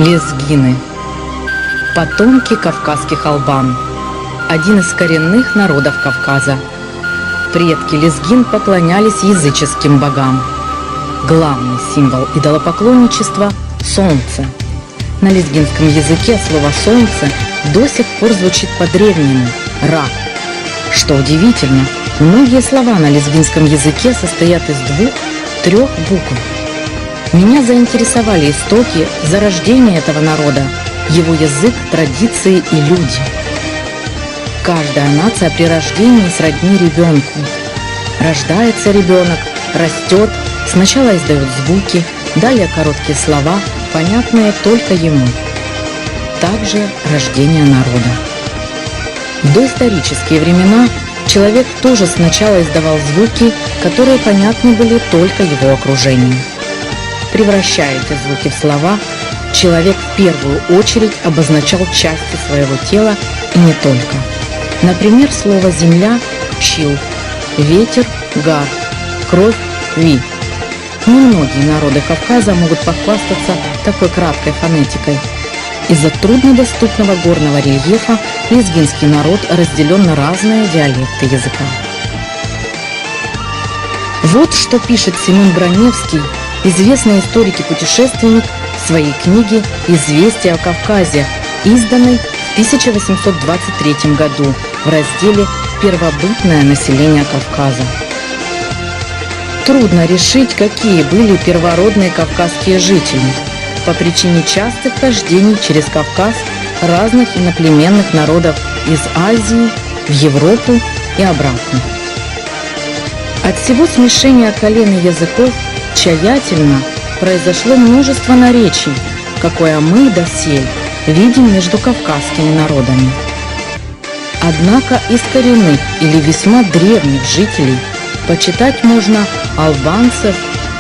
Лезгины. Потомки кавказских албан. Один из коренных народов Кавказа. Предки лезгин поклонялись языческим богам. Главный символ идолопоклонничества – солнце. На лезгинском языке слово «солнце» до сих пор звучит по-древнему – «ра». Что удивительно, многие слова на лезгинском языке состоят из 2-3 букв. Меня заинтересовали истоки зарождения этого народа, его язык, традиции и люди. Каждая нация при рождении сродни ребенку. Рождается ребенок, растет, сначала издает звуки, далее короткие слова, понятные только ему. Также рождение народа. В доисторические времена человек тоже сначала издавал звуки, которые понятны были только его окружению. Превращая эти звуки в слова, человек в первую очередь обозначал части своего тела и не только. Например, слово «земля» – «щил», «ветер» – «гар», «кровь» – «ви». Немногие народы Кавказа могут похвастаться такой краткой фонетикой. Из-за труднодоступного горного рельефа лезгинский народ разделен на разные диалекты языка. Вот что пишет Семен Броневский, известный историк и путешественник, в своей книге «Известия о Кавказе», изданной в 1823 году в разделе «Первобытное население Кавказа». Трудно решить, какие были первородные кавказские жители, по причине частых хождений через Кавказ разных иноплеменных народов из Азии в Европу и обратно. От всего смешения колен и языков тщательно произошло множество наречий, какое мы досель видим между кавказскими народами. Однако из коренных или весьма древних жителей почитать можно албанцев,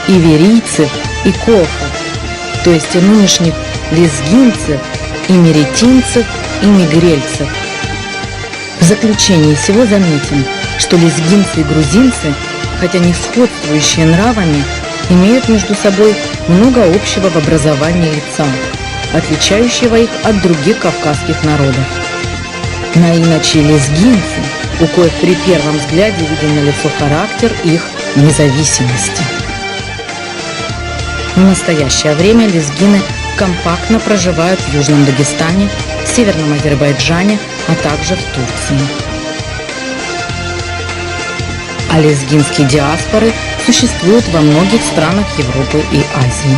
иверийцев и кофов, то есть и нынешних лезгинцев, и меретинцев, и мигрельцев. В заключение всего заметим, что лезгинцы и грузинцы, хотя не сходствующие нравами, имеют между собой много общего в образовании лица, отличающего их от других кавказских народов. На иначе лезгинцы, у коих при первом взгляде виден налицо характер их независимости. В настоящее время лезгины компактно проживают в Южном Дагестане, в Северном Азербайджане, а также в Турции. А лезгинские диаспоры существуют во многих странах Европы и Азии.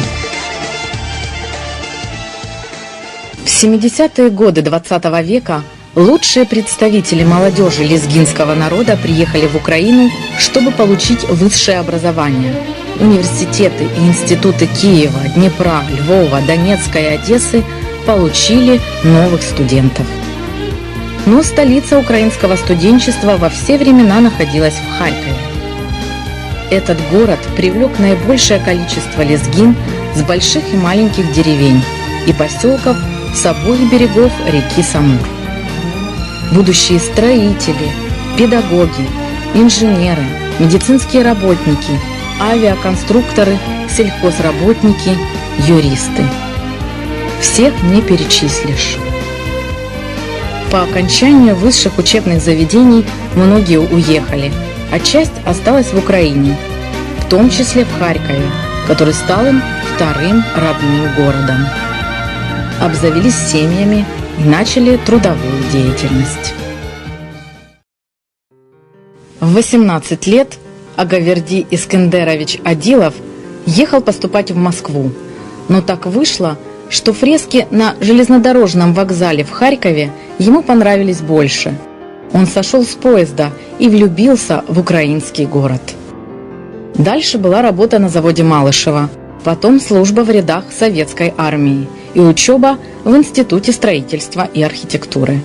В 70-е годы XX века лучшие представители молодежи лезгинского народа приехали в Украину, чтобы получить высшее образование. Университеты и институты Киева, Днепра, Львова, Донецка и Одессы получили новых студентов. Но столица украинского студенчества во все времена находилась в Харькове. Этот город привлек наибольшее количество лезгин с больших и маленьких деревень и поселков с обоих берегов реки Самур. Будущие строители, педагоги, инженеры, медицинские работники, авиаконструкторы, сельхозработники, юристы. Всех не перечислишь. По окончанию высших учебных заведений многие уехали, а часть осталась в Украине, в том числе в Харькове, который стал им вторым родным городом. Обзавелись семьями и начали трудовую деятельность. В 18 лет Агаверди Искендерович Адилов ехал поступать в Москву, но так вышло, что фрески на железнодорожном вокзале в Харькове ему понравились больше. Он сошел с поезда и влюбился в украинский город. Дальше была работа на заводе Малышева, потом служба в рядах советской армии и учеба в Институте строительства и архитектуры.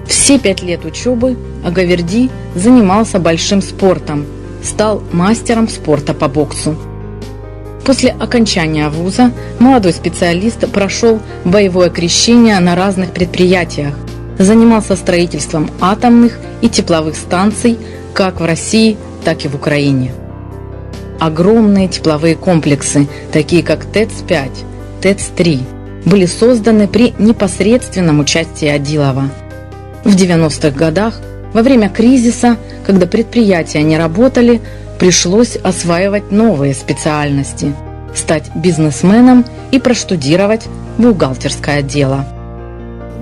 Все 5 лет учебы Агаверди занимался большим спортом, стал мастером спорта по боксу. После окончания вуза молодой специалист прошел боевое крещение на разных предприятиях, занимался строительством атомных и тепловых станций как в России, так и в Украине. Огромные тепловые комплексы, такие как ТЭЦ-5, ТЭЦ-3, были созданы при непосредственном участии Одилова. В 90-х годах, во время кризиса, когда предприятия не работали, пришлось осваивать новые специальности, стать бизнесменом и проштудировать бухгалтерское дело.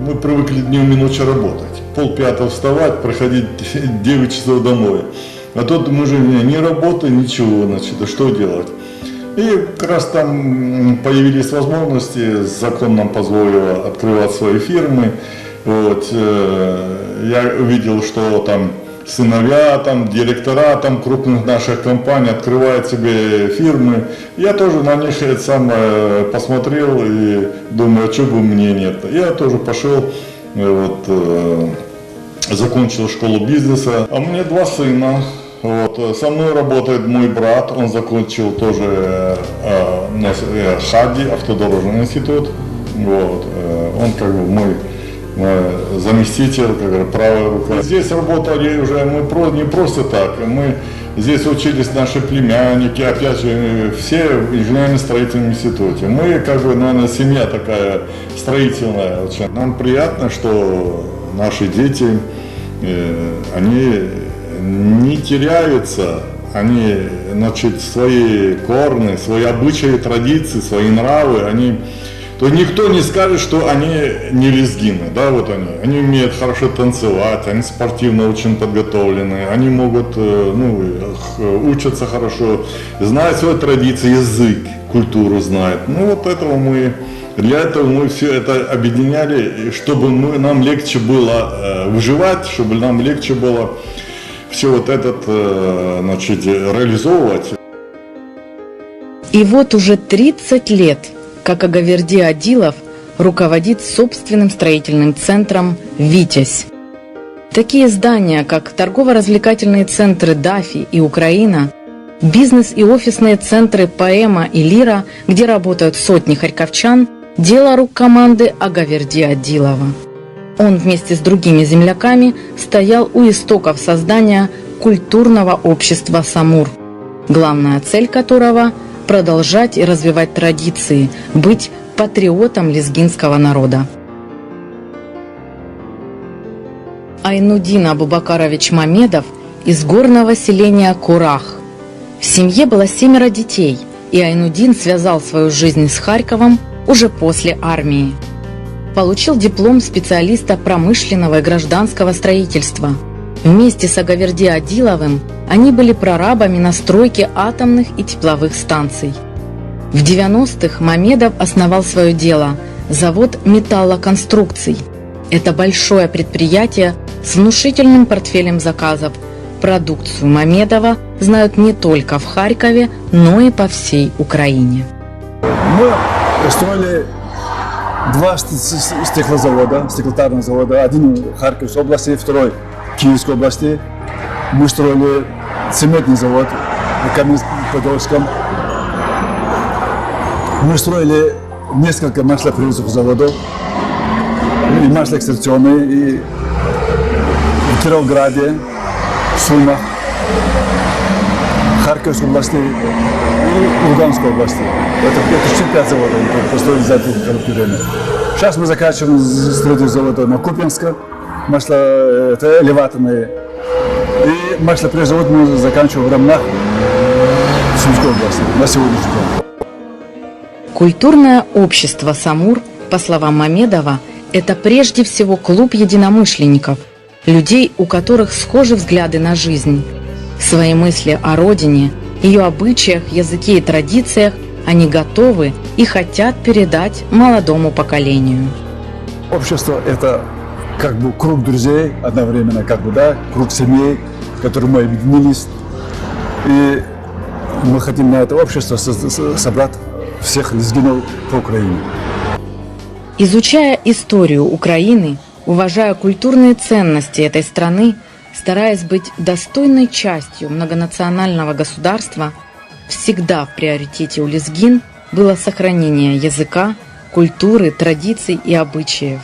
Мы привыкли днем и ночью работать. 4:30 вставать, проходить 9 часов домой. А тут мы же не работаем, ничего, значит, что делать? И как раз там появились возможности, закон нам позволил открывать свои фирмы. Вот, я увидел, что там сыновья, там директора там крупных наших компаний открывают себе фирмы. Я тоже на них посмотрел и думаю, а что бы мне нет. Я тоже пошел, вот, закончил школу бизнеса. А у меня 2 сына. Вот, со мной работает мой брат, он закончил тоже ХАДИ, автодорожный институт. Вот, он как бы мой заместитель, как говорят, правая рука. Здесь работали уже мы не просто так, мы здесь учились наши племянники, опять же, все в инженерно-строительном институте. Мы, как бы, наверное, семья такая строительная. Нам приятно, что наши дети, они не теряются, они, значит, свои корни, свои обычаи, традиции, свои нравы, то никто не скажет, что они не лезгины, да, вот они умеют хорошо танцевать, они спортивно очень подготовлены, они могут, учатся хорошо, знают свои традиции, язык, культуру знают. Вот для этого мы все это объединяли, чтобы нам легче было выживать, чтобы нам легче было все вот этот, значит, реализовывать. И вот уже 30 лет, как Агаверди Одилов руководит собственным строительным центром «Витязь». Такие здания, как торгово-развлекательные центры «Дафи» и «Украина», бизнес- и офисные центры «Поэма» и «Лира», где работают сотни харьковчан, дело рук команды Агаверди Одилова. Он вместе с другими земляками стоял у истоков создания культурного общества «Самур», главная цель которого – продолжать и развивать традиции, быть патриотом лезгинского народа. Айнудин Абубакарович Мамедов из горного селения Курах. В семье было 7 детей, и Айнудин связал свою жизнь с Харьковом уже после армии. Получил диплом специалиста промышленного и гражданского строительства. Вместе с Агаверди Одиловым они были прорабами на стройке атомных и тепловых станций. В 90-х Мамедов основал свое дело – завод металлоконструкций. Это большое предприятие с внушительным портфелем заказов. Продукцию Мамедова знают не только в Харькове, но и по всей Украине. Мы строили 2 стеклозавода, стеклотарных завода. Один в Харьковской области, второй в Киевской области. Мы строили цементный завод в Каменск-Подольском. Мы строили несколько маслопроводных заводов, и маслоэкстракционные, и в Кировграде, в Сумах, в Харьковской области и в Луганской области. Это 5 заводов мы построили за это короткое время. Сейчас мы заканчиваем строительство завода на Купянска, элеваторные. И маслопроизводство мы заканчиваем в Ромнах, в Сумской области, на сегодняшний день. Культурное общество «Самур», по словам Мамедова, это прежде всего клуб единомышленников, людей, у которых схожи взгляды на жизнь. Свои мысли о родине, ее обычаях, языке и традициях они готовы и хотят передать молодому поколению. Общество – это как бы круг друзей одновременно, круг семей, в которых мы объединились. И мы хотим на это общество собрать всех лезгинов по Украине. Изучая историю Украины, уважая культурные ценности этой страны, стараясь быть достойной частью многонационального государства, всегда в приоритете у лезгин было сохранение языка, культуры, традиций и обычаев.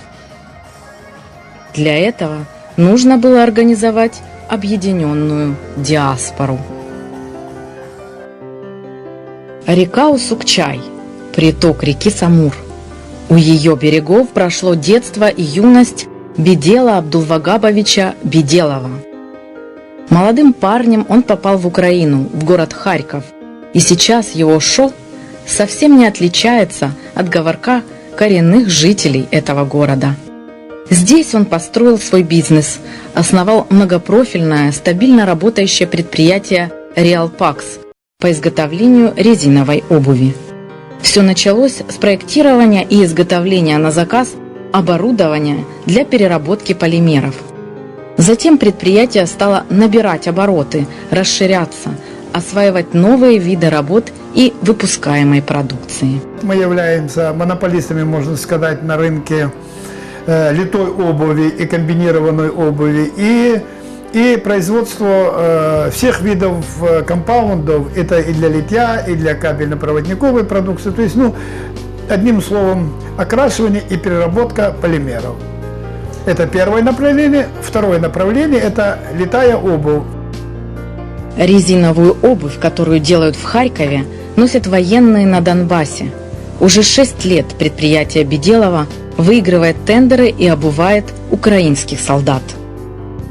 Для этого нужно было организовать объединенную диаспору. Река Усукчай, приток реки Самур. У ее берегов прошло детство и юность Бедела Абдулвагабовича Беделова. Молодым парнем он попал в Украину, в город Харьков, и сейчас его шоу совсем не отличается от говорка коренных жителей этого города. Здесь он построил свой бизнес, основал многопрофильное, стабильно работающее предприятие «Реалпакс» по изготовлению резиновой обуви. Все началось с проектирования и изготовления на заказ оборудования для переработки полимеров. Затем предприятие стало набирать обороты, расширяться, осваивать новые виды работ и выпускаемой продукции. Мы являемся монополистами, можно сказать, на рынке литой обуви и комбинированной обуви и производство всех видов компаундов. Это и для литья, и для кабельно-проводниковой продукции. То есть, одним словом, окрашивание и переработка полимеров. Это первое направление. Второе направление – это литая обувь. Резиновую обувь, которую делают в Харькове, носят военные на Донбассе. Уже 6 лет предприятие Беделова выигрывает тендеры и обувает украинских солдат.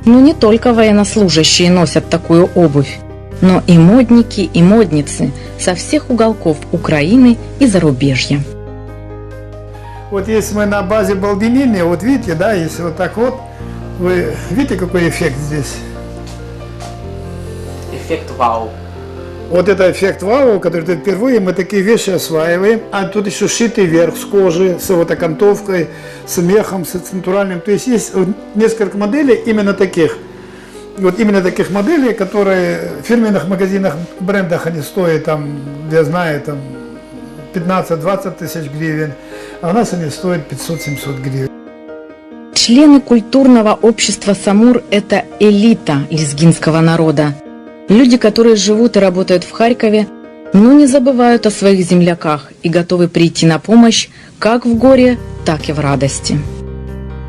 Но не только военнослужащие носят такую обувь, но и модники, и модницы со всех уголков Украины и зарубежья. Вот если мы на базе Балдинини, вот видите, да, если вот так вот, вы видите, какой эффект здесь? Эффект вау. Вот это эффект вау, который впервые мы такие вещи осваиваем. А тут еще шитый верх с кожи, с вот окантовкой, с мехом, с натуральным. То есть есть несколько моделей именно таких. Вот именно таких моделей, которые в фирменных магазинах, брендах они стоят, там, я знаю, там 15-20 тысяч гривен, а у нас они стоят 500-700 гривен. Члены культурного общества «Самур» – это элита лезгинского народа. Люди, которые живут и работают в Харькове, но не забывают о своих земляках и готовы прийти на помощь как в горе, так и в радости.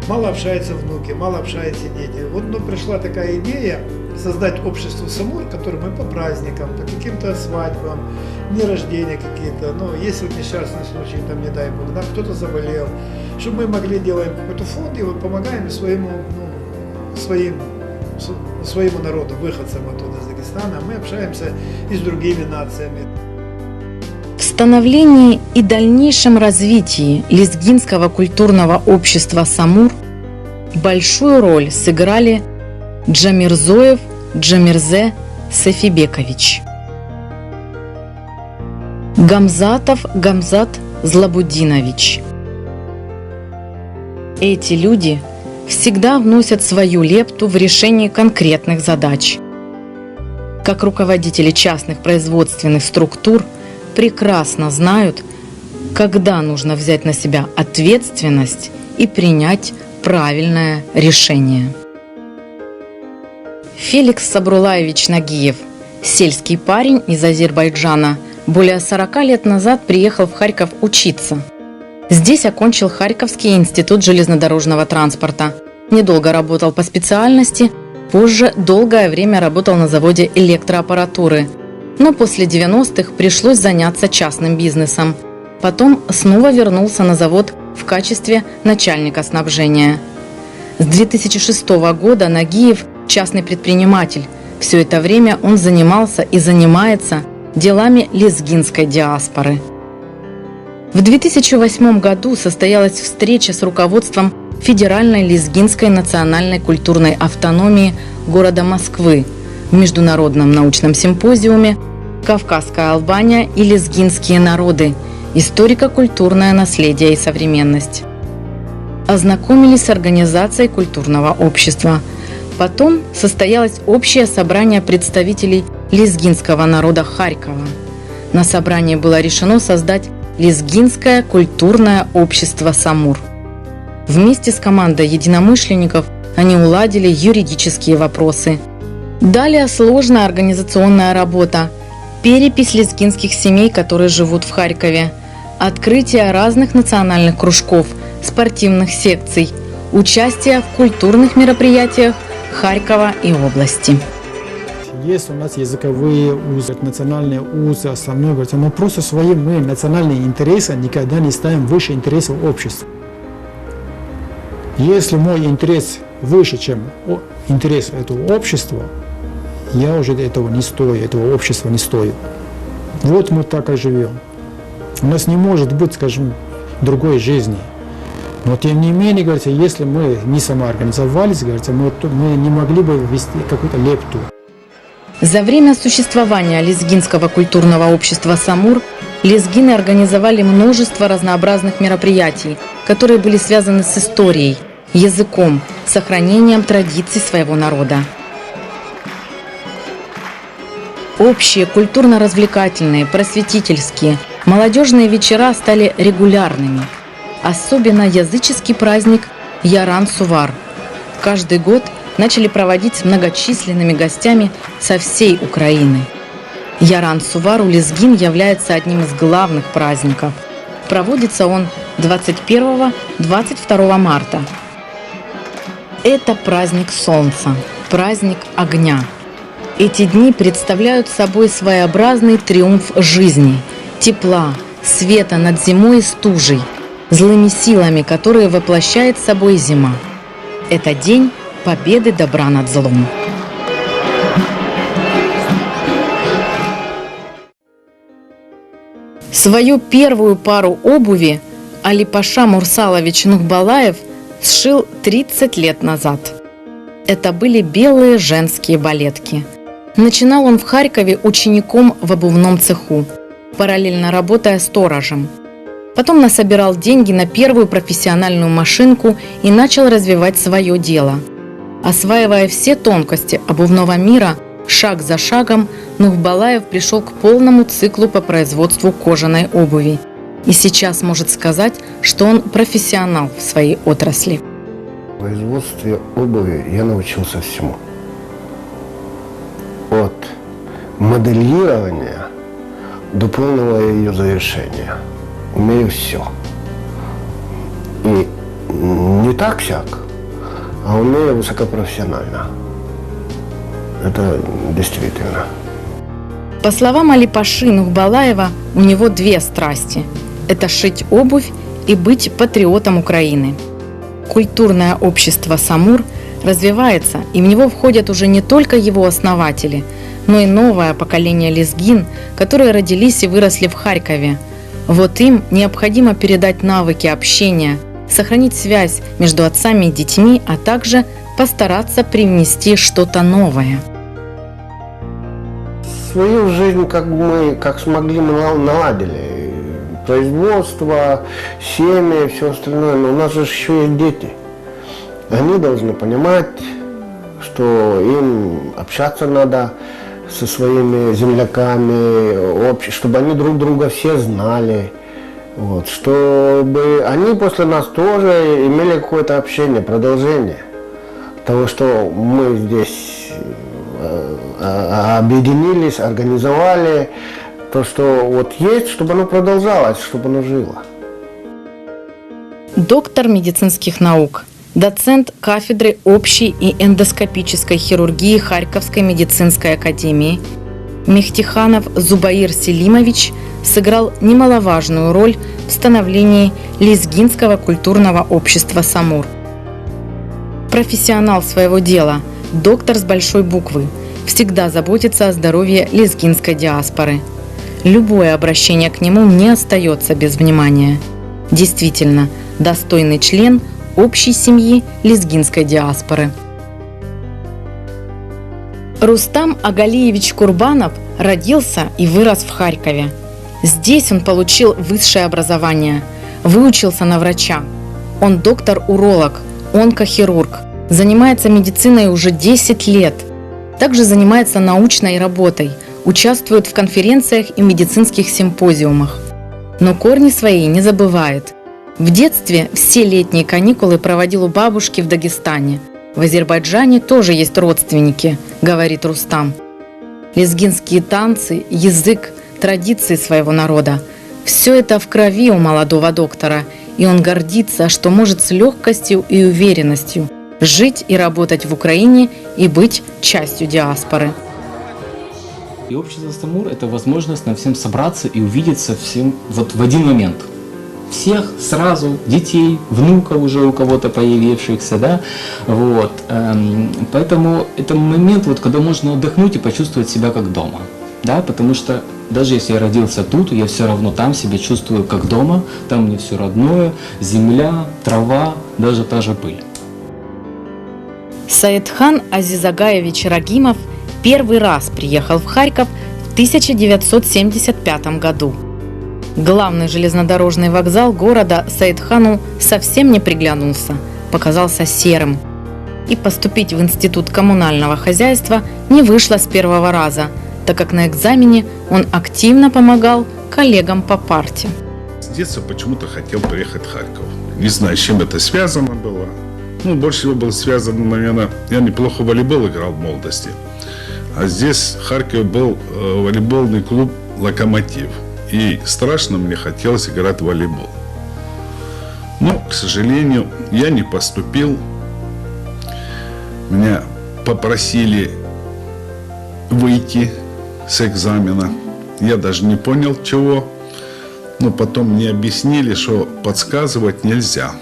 Мало общаются внуки, мало общаются дети. Вот пришла такая идея создать общество «Самур», которое мы по праздникам, по каким-то свадьбам, дни рождения какие-то, если вот несчастный случай, там, не дай бог, да, кто-то заболел, чтобы мы могли делать какой-то фонд и вот помогаем своему народу, выходцам оттуда, из Дагестана. Мы общаемся и с другими нациями. В становлении и дальнейшем развитии лезгинского культурного общества «Самур» большую роль сыграли Джамирзоев Джамирзе Сафибекович, Гамзатов Гамзат Злабудинович. Эти люди всегда вносят свою лепту в решение конкретных задач. Как руководители частных производственных структур прекрасно знают, когда нужно взять на себя ответственность и принять правильное решение. Феликс Сабрулаевич Нагиев, сельский парень из Азербайджана, более 40 лет назад приехал в Харьков учиться. Здесь окончил Харьковский институт железнодорожного транспорта. Недолго работал по специальности, позже долгое время работал на заводе электроаппаратуры. Но после 90-х пришлось заняться частным бизнесом. Потом снова вернулся на завод в качестве начальника снабжения. С 2006 года Нагиев – частный предприниматель. Все это время он занимался и занимается делами лезгинской диаспоры. В 2008 году состоялась встреча с руководством Федеральной лезгинской национальной культурной автономии города Москвы в Международном научном симпозиуме «Кавказская Албания и лезгинские народы. Историко-культурное наследие и современность». Ознакомились с организацией культурного общества. Потом состоялось общее собрание представителей лезгинского народа Харькова. На собрании было решено создать Лезгинское культурное общество «Самур». Вместе с командой единомышленников они уладили юридические вопросы. Далее сложная организационная работа, перепись лезгинских семей, которые живут в Харькове, открытие разных национальных кружков, спортивных секций, участие в культурных мероприятиях Харькова и области. есть у нас языковые узы, национальные узы, основное, говорится, но просто свои мы национальные интересы никогда не ставим выше интересов общества. Если мой интерес выше, чем интерес этого общества, я уже этого не стою, этого общества не стою. Вот мы так и живем. У нас не может быть, скажем, другой жизни. Но тем не менее, говорится, если мы не самоорганизовались, говорится, мы не могли бы ввести какую-то лепту. За время существования Лезгинского культурного общества «Самур» лезгины организовали множество разнообразных мероприятий, которые были связаны с историей, языком, сохранением традиций своего народа. Общие культурно-развлекательные, просветительские, молодежные вечера стали регулярными. Особенно языческий праздник Яран-Сувар каждый год начали проводить с многочисленными гостями со всей Украины. Яран-Сувар у лезгин является одним из главных праздников. Проводится он 21-22 марта. Это праздник солнца, праздник огня. Эти дни представляют собой своеобразный триумф жизни, тепла, света над зимой и стужей, злыми силами, которые воплощает собой зима. Это день победы добра над злом. Свою первую пару обуви Али-Паша Мурсалович Нухбалаев сшил 30 лет назад. Это были белые женские балетки. Начинал он в Харькове учеником в обувном цеху, параллельно работая сторожем. Потом насобирал деньги на первую профессиональную машинку и начал развивать свое дело. Осваивая все тонкости обувного мира, шаг за шагом Нухбалаев пришел к полному циклу по производству кожаной обуви. И сейчас может сказать, что он профессионал в своей отрасли. В производстве обуви я научился всему. От моделирования до полного ее завершения. Умею все. И не так-сяк, а умею высокопрофессионально. Это действительно. По словам Али-Паши Нухбалаева, у него две страсти – это шить обувь и быть патриотом Украины. Культурное общество «Самур» развивается, и в него входят уже не только его основатели, но и новое поколение лезгин, которые родились и выросли в Харькове. Вот им необходимо передать навыки общения, сохранить связь между отцами и детьми, а также постараться привнести что-то новое. Свою жизнь как смогли, мы наладили. Производство, семьи, все остальное. Но у нас же еще есть дети. Они должны понимать, что им общаться надо со своими земляками, чтобы они друг друга все знали. Вот, чтобы они после нас тоже имели какое-то общение, продолжение того, что мы здесь объединились, организовали, то, что вот есть, чтобы оно продолжалось, чтобы оно жило. Доктор медицинских наук, доцент кафедры общей и эндоскопической хирургии Харьковской медицинской академии Мехтиханов Зубаир Селимович сыграл немаловажную роль в становлении Лезгинского культурного общества «Самур». Профессионал своего дела, доктор с большой буквы, всегда заботится о здоровье лезгинской диаспоры. Любое обращение к нему не остается без внимания. Действительно, достойный член общей семьи лезгинской диаспоры. Рустам Агалиевич Курбанов родился и вырос в Харькове. Здесь он получил высшее образование, выучился на врача. Он доктор-уролог, онкохирург, занимается медициной уже 10 лет. Также занимается научной работой, участвует в конференциях и медицинских симпозиумах. Но корни свои не забывает. В детстве все летние каникулы проводил у бабушки в Дагестане. В Азербайджане тоже есть родственники, говорит Рустам. Лезгинские танцы, язык, традиции своего народа – все это в крови у молодого доктора, и он гордится, что может с легкостью и уверенностью жить и работать в Украине и быть частью диаспоры. И общество Самур – это возможность нам всем собраться и увидеться всем вот в один момент. Всех сразу, детей, внуков уже у кого-то появившихся, да, вот. Поэтому это момент, вот, когда можно отдохнуть и почувствовать себя как дома, да, потому что даже если я родился тут, я все равно там себя чувствую как дома, там мне все родное, земля, трава, даже та же пыль. Саидхан Азизагаевич Рагимов первый раз приехал в Харьков в 1975 году. Главный железнодорожный вокзал города Саидхану совсем не приглянулся, показался серым. И поступить в Институт коммунального хозяйства не вышло с первого раза, так как на экзамене он активно помогал коллегам по парте. С детства почему-то хотел приехать в Харьков. Не знаю, с чем это связано было. Больше всего было связано, наверное, я неплохо в волейбол играл в молодости. А здесь в Харькове был волейбольный клуб «Локомотив». И страшно мне хотелось играть в волейбол. Но, к сожалению, я не поступил. Меня попросили выйти с экзамена. Я даже не понял, чего. Но потом мне объяснили, что подсказывать нельзя.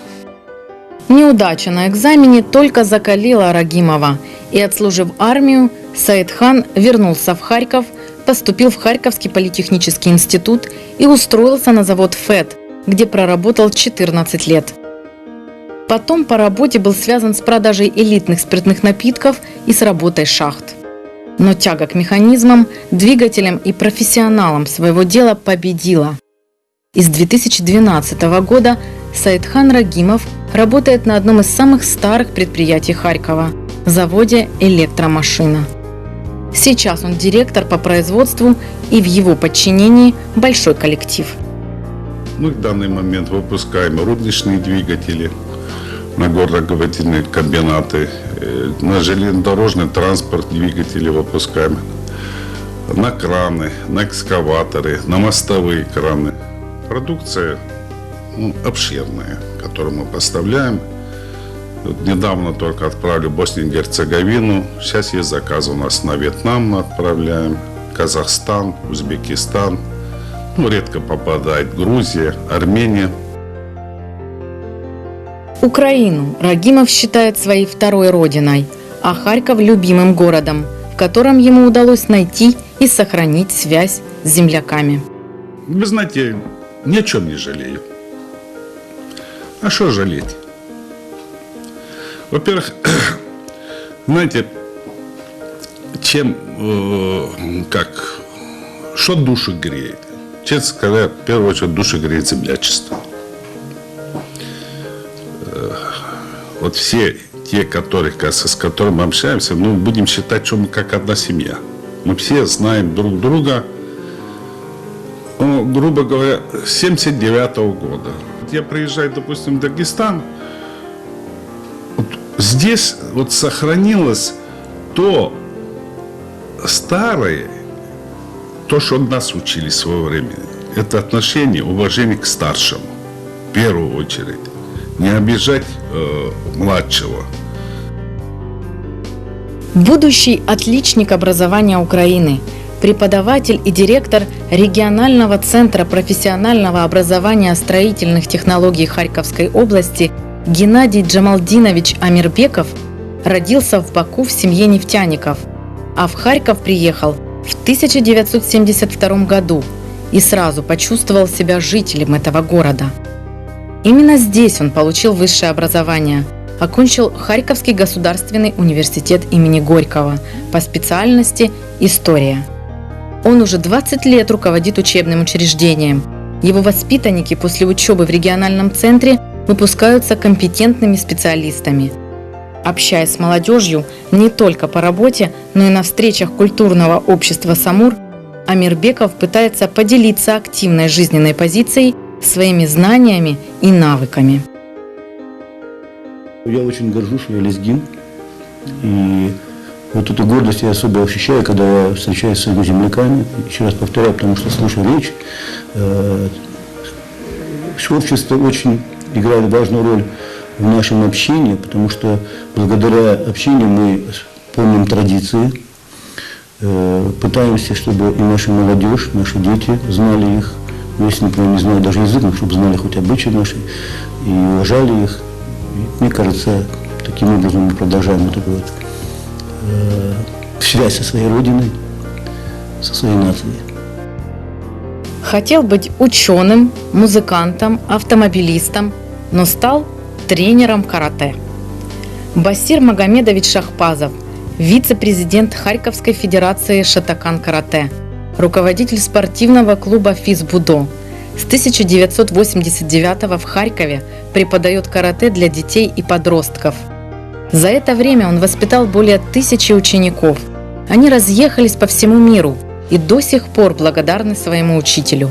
Неудача на экзамене только закалила Рагимова, и, отслужив армию, Саидхан вернулся в Харьков, поступил в Харьковский политехнический институт и устроился на завод ФЭД, где проработал 14 лет. Потом по работе был связан с продажей элитных спиртных напитков и с работой шахт. Но тяга к механизмам, двигателям и профессионалам своего дела победила. И с 2012 года Саидхан Рагимов работает на одном из самых старых предприятий Харькова – заводе «Электромашина». Сейчас он директор по производству, и в его подчинении большой коллектив. Мы в данный момент выпускаем рудничные двигатели на горнодобывательные комбинаты, на железнодорожный транспорт двигатели выпускаем, на краны, на экскаваторы, на мостовые краны. Продукция обширная, которую мы поставляем. Недавно только отправили в Боснию и Герцеговину. Сейчас есть заказ у нас на Вьетнам, мы отправляем, Казахстан, Узбекистан. Редко попадает Грузия, Армения. Украину Рагимов считает своей второй родиной, а Харьков – любимым городом, в котором ему удалось найти и сохранить связь с земляками. Вы знаете, ни о чем не жалею. А что жалеть? Во-первых, знаете, что душу греет? Честно сказать, в первую очередь душу греет землячество. Вот все те, с которыми мы общаемся, будем считать, что мы как одна семья. Мы все знаем друг друга, грубо говоря, с 1979 года. Я приезжаю, допустим, в Дагестан, здесь сохранилось то старое, то, что нас учили в свое время. Это отношение, уважение к старшему. В первую очередь. Не обижать младшего. Будущий отличник образования Украины, преподаватель и директор регионального центра профессионального образования строительных технологий Харьковской области Геннадий Джамалдинович Амирбеков родился в Баку в семье нефтяников, а в Харьков приехал в 1972 году и сразу почувствовал себя жителем этого города. Именно здесь он получил высшее образование, окончил Харьковский государственный университет имени Горького по специальности «История». Он уже 20 лет руководит учебным учреждением. Его воспитанники после учебы в региональном центре выпускаются компетентными специалистами. Общаясь с молодежью не только по работе, но и на встречах культурного общества «Самур», Амирбеков пытается поделиться активной жизненной позицией, своими знаниями и навыками. Я очень горжусь, что я лезгин. И вот эту гордость я особо ощущаю, когда я встречаюсь с своими земляками. Еще раз повторяю, потому что слушаю речь. Общество очень играет важную роль в нашем общении, потому что благодаря общению мы помним традиции, Пытаемся, чтобы и наша молодежь, наши дети знали их. Ну, если, например, не знают даже язык, но чтобы знали хоть обычаи наши и уважали их. И, мне кажется, таким образом мы продолжаем вот эту вот связь со своей родиной, со своей нацией. Хотел быть ученым, музыкантом, автомобилистом, но стал тренером карате. Басир Магомедович Шахпазов, вице-президент Харьковской федерации шатокан-карате, руководитель спортивного клуба «Физбудо». С 1989 в Харькове преподает карате для детей и подростков. За это время он воспитал более 1000 учеников. Они разъехались по всему миру и до сих пор благодарны своему учителю.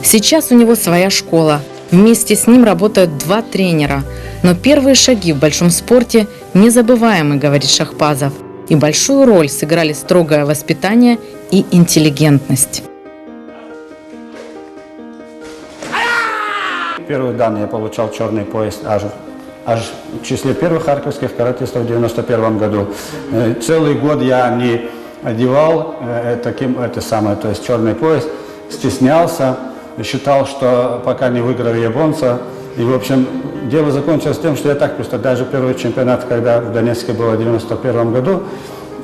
Сейчас у него своя школа. Вместе с ним работают 2 тренера. Но первые шаги в большом спорте незабываемы, говорит Шахпазов. И большую роль сыграли строгое воспитание и интеллигентность. Первый дан я получал черный пояс аж в числе первых харьковских каратистов в 91 году. Целый год я не одевал то есть черный пояс, стеснялся, считал, что пока не выиграю японца. И, в общем, дело закончилось тем, что я так просто, даже первый чемпионат, когда в Донецке было в 91 году,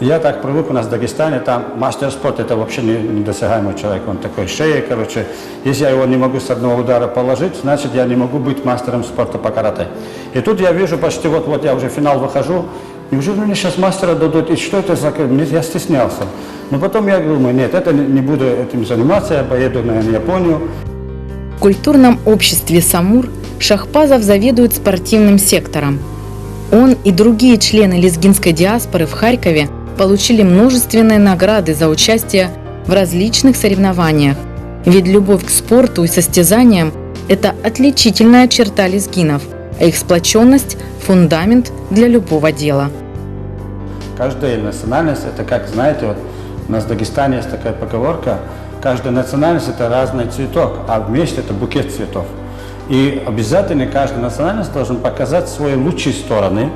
я так привык, у нас в Дагестане, там мастер спорта, это вообще недосягаемый человек, он такой шеей, короче. Если я его не могу с одного удара положить, значит, я не могу быть мастером спорта по карате. И тут я вижу почти, вот я уже в финал выхожу, неужели мне сейчас мастера дадут, и что это за... Я стеснялся. Но потом я думаю, нет, это не буду этим заниматься, я поеду на Японию. В культурном обществе «Самур» Шахпазов заведует спортивным сектором. Он и другие члены лезгинской диаспоры в Харькове получили множественные награды за участие в различных соревнованиях. Ведь любовь к спорту и состязаниям – это отличительная черта лезгинов, а их сплоченность – фундамент для любого дела. Каждая национальность – это, как знаете, вот у нас в Дагестане есть такая поговорка, каждая национальность – это разный цветок, а вместе это букет цветов. И обязательно каждая национальность должен показать свои лучшие стороны,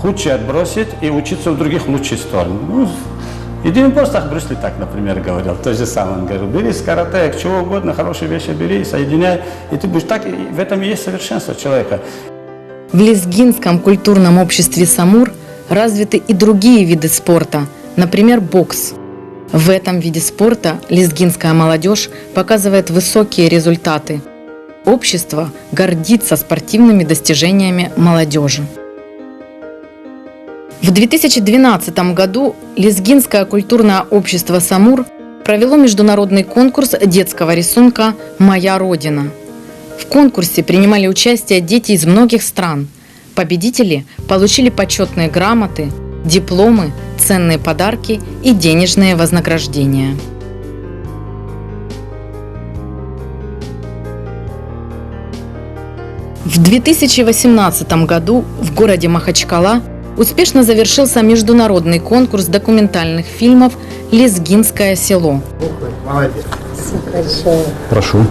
худшие отбросить и учиться у других лучших сторон. Ну, Единый Постах Брюсли так, например, говорил, то же самое. Он говорил, бери с карате, чего угодно, хорошие вещи бери, соединяй, и ты будешь так, и в этом и есть совершенство человека. В лезгинском культурном обществе «Самур» развиты и другие виды спорта, например, бокс. В этом виде спорта лезгинская молодежь показывает высокие результаты. Общество гордится спортивными достижениями молодежи. В 2012 году Лезгинское культурное общество «Самур» провело международный конкурс детского рисунка «Моя Родина». В конкурсе принимали участие дети из многих стран. Победители получили почетные грамоты, дипломы, ценные подарки и денежные вознаграждения. В 2018 году в городе Махачкала успешно завершился международный конкурс документальных фильмов «Лезгинское село». Молодец. Прошу.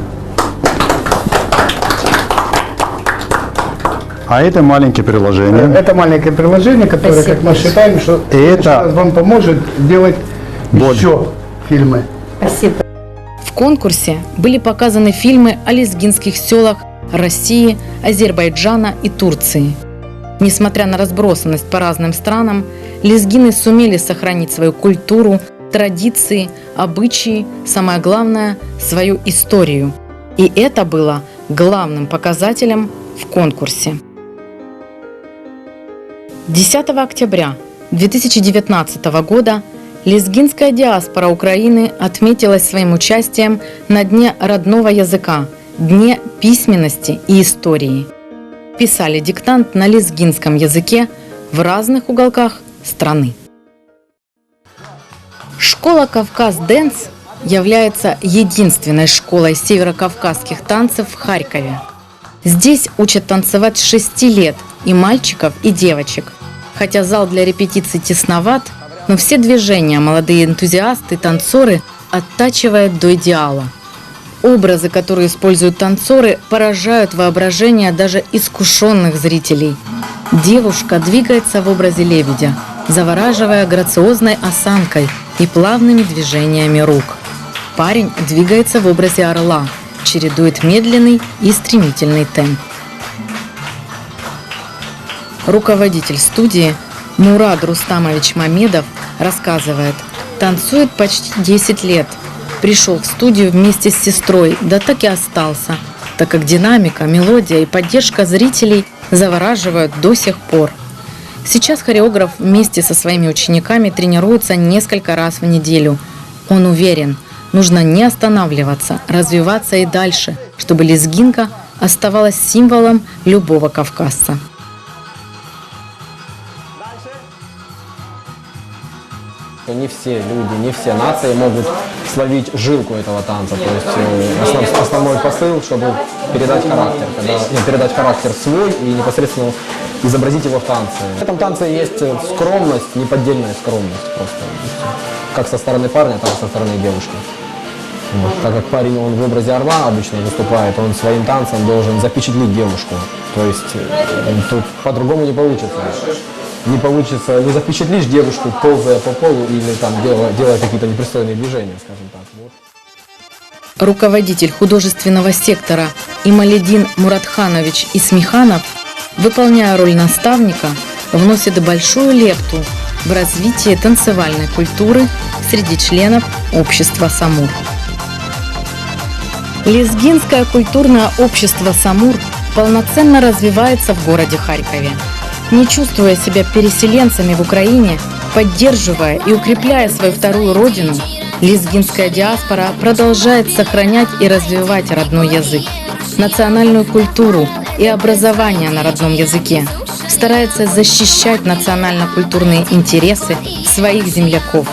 А это маленькие приложения. Это маленькое приложение, которое, как мы считаем, что это вам поможет делать боль. еще фильмы. В конкурсе были показаны фильмы о лезгинских селах России, Азербайджана и Турции. Несмотря на разбросанность по разным странам, лезгины сумели сохранить свою культуру, традиции, обычаи, самое главное – свою историю. И это было главным показателем в конкурсе. 10 октября 2019 года лезгинская диаспора Украины отметилась своим участием на Дне родного языка, Дне письменности и истории. Писали диктант на лезгинском языке в разных уголках страны. Школа «Кавказ Дэнс» является единственной школой северокавказских танцев в Харькове. Здесь учат танцевать с 6 лет и мальчиков, и девочек. Хотя зал для репетиций тесноват, но все движения молодые энтузиасты, танцоры оттачивают до идеала. Образы, которые используют танцоры, поражают воображение даже искушенных зрителей. Девушка двигается в образе лебедя, завораживая грациозной осанкой и плавными движениями рук. Парень двигается в образе орла, чередует медленный и стремительный темп. Руководитель студии Мурад Рустамович Мамедов рассказывает, танцует почти 10 лет. Пришел в студию вместе с сестрой, да так и остался, так как динамика, мелодия и поддержка зрителей завораживают до сих пор. Сейчас хореограф вместе со своими учениками тренируется несколько раз в неделю. Он уверен, нужно не останавливаться, развиваться и дальше, чтобы лезгинка оставалась символом любого кавказца. Не все люди, не все нации могут словить жилку этого танца. То есть основной посыл, чтобы передать характер, передать характер свой и непосредственно изобразить его в танце. В этом танце есть скромность, неподдельная скромность просто. Как со стороны парня, так и со стороны девушки. Вот. Так как парень он в образе орла обычно выступает, он своим танцем должен запечатлеть девушку. То есть тут по-другому не получится. Не получится, не запечатлишь девушку, ползая по полу или там делая какие-то непристойные движения, скажем так. Вот. Руководитель художественного сектора Ималедин Муратханович Исмиханов, выполняя роль наставника, вносит большую лепту в развитие танцевальной культуры среди членов общества «Самур». Лезгинское культурное общество «Самур» полноценно развивается в городе Харькове. Не чувствуя себя переселенцами в Украине, поддерживая и укрепляя свою вторую родину, лезгинская диаспора продолжает сохранять и развивать родной язык, национальную культуру и образование на родном языке, старается защищать национально-культурные интересы своих земляков.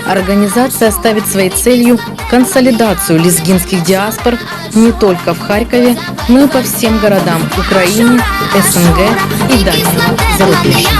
Организация ставит своей целью консолидацию лезгинских диаспор не только в Харькове, но и по всем городам Украины, СНГ и дальнего зарубежья.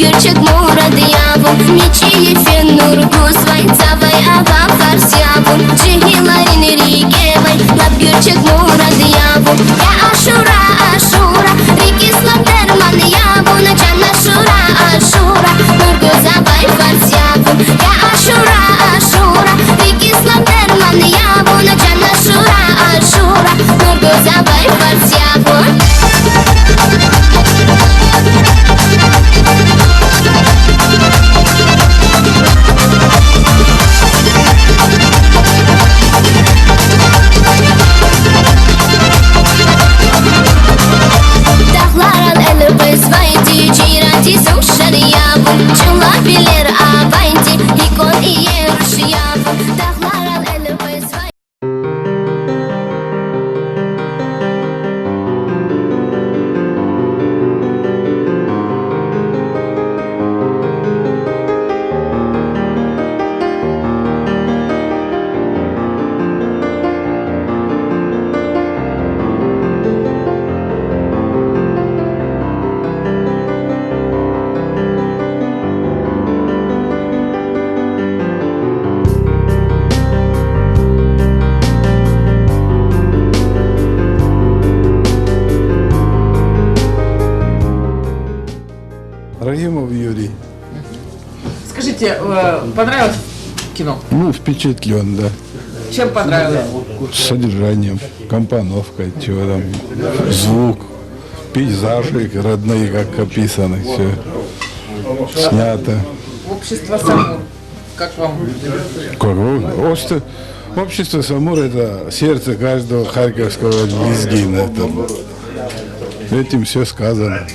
Gürçek murad yavun Niçiye fen nurgu svay Zavay ava fars yavun Cihilarin rigevay Lab gürçek murad yavun Ya aşura aşura Rikislam derman yavun Can aşura aşura Nurgu zavay fars yavun Ya aşura aşura Rikislam derman yavun Can aşura aşura Nurgu zavay fars yavun Bilir abaynti Hikon iye rüşyavun Dağlar al eli bezvay Рагимов Юрий. Скажите, понравилось кино? Ну, впечатлен, да. Чем понравилось? Содержанием, компоновкой, чего там, звук, пейзажи родные, как описаны, все снято. Общество «Самур». Как вам? Общество «Самур» — это сердце каждого харьковского лезгина. Этим все сказано.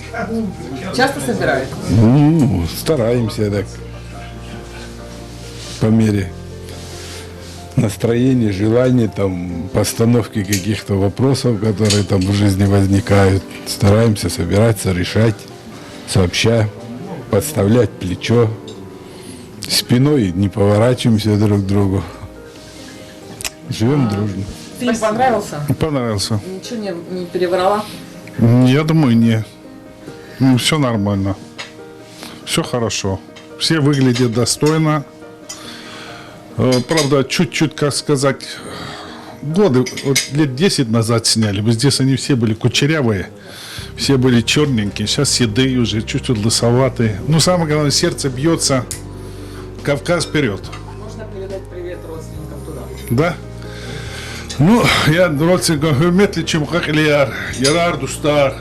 Часто собираетесь? Ну, стараемся так, по мере настроения, желаний, там, постановки каких-то вопросов, которые там в жизни возникают. Стараемся собираться, решать, сообща, подставлять плечо, спиной не поворачиваемся друг к другу. Живем дружно. Фильм понравился? Понравился. Ничего не переврала? Я думаю, не. Все нормально. Все хорошо. Все выглядят достойно. Правда, чуть-чуть, как сказать, годы, вот лет 10 назад сняли. Вот здесь они все были кучерявые, все были черненькие. Сейчас седые уже, чуть-чуть лысоватые. Ну, самое главное, сердце бьется. Кавказ вперед. Можно передать привет родственникам туда? Да? Ну, я родственникам hürmetli чумхахлияр, ярар дустар,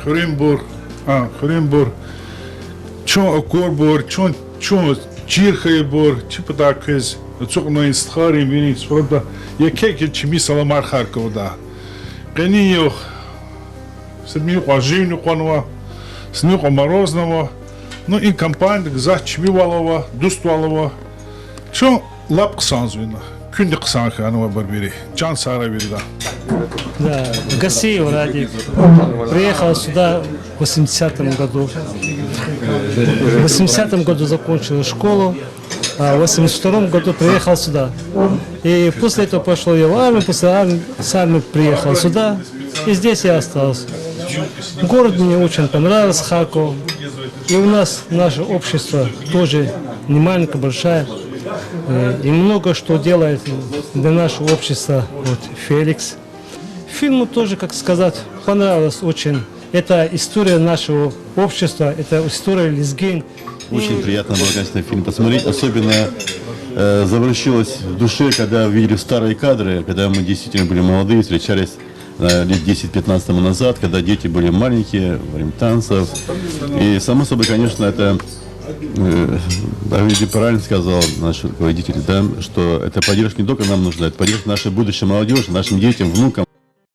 хримбур, чон окорбур, чон чирхайбур, типа так из, цукно из тхари винит, правда, я кеки чими саламар харковда. Каниев, седмиюк аживню конова, снюк морозного, ну и компания за чмивалова, дуствалова, чон лап санзвина. Күнде қысаңқы ануа бір бері, жан сара бері да. Да, Гасеев Радик. Приехал сюда в 80-м году. В 80-м году закончил школу, а в 82-м году приехал сюда. И после этого пошел я в армию, после армии приехал сюда, и здесь я остался. Город мне очень понравился, Харьков. И у нас наше общество тоже не маленькое, большое. И много что делает для нашего общества вот, Феликс. Фильму тоже, как сказать, понравилось очень. Это история нашего общества, это история лезгин. Очень приятно было, конечно, фильм посмотреть. Особенно заворочилось в душе, когда увидели старые кадры, когда мы действительно были молодые, встречались лет 10-15 тому назад, когда дети были маленькие, во время танцев. И, само собой, конечно, это... Давид правильно сказал наш руководитель, да, что эта поддержка не только нам нужна, это поддержка нашей будущей молодежи, нашим детям, внукам.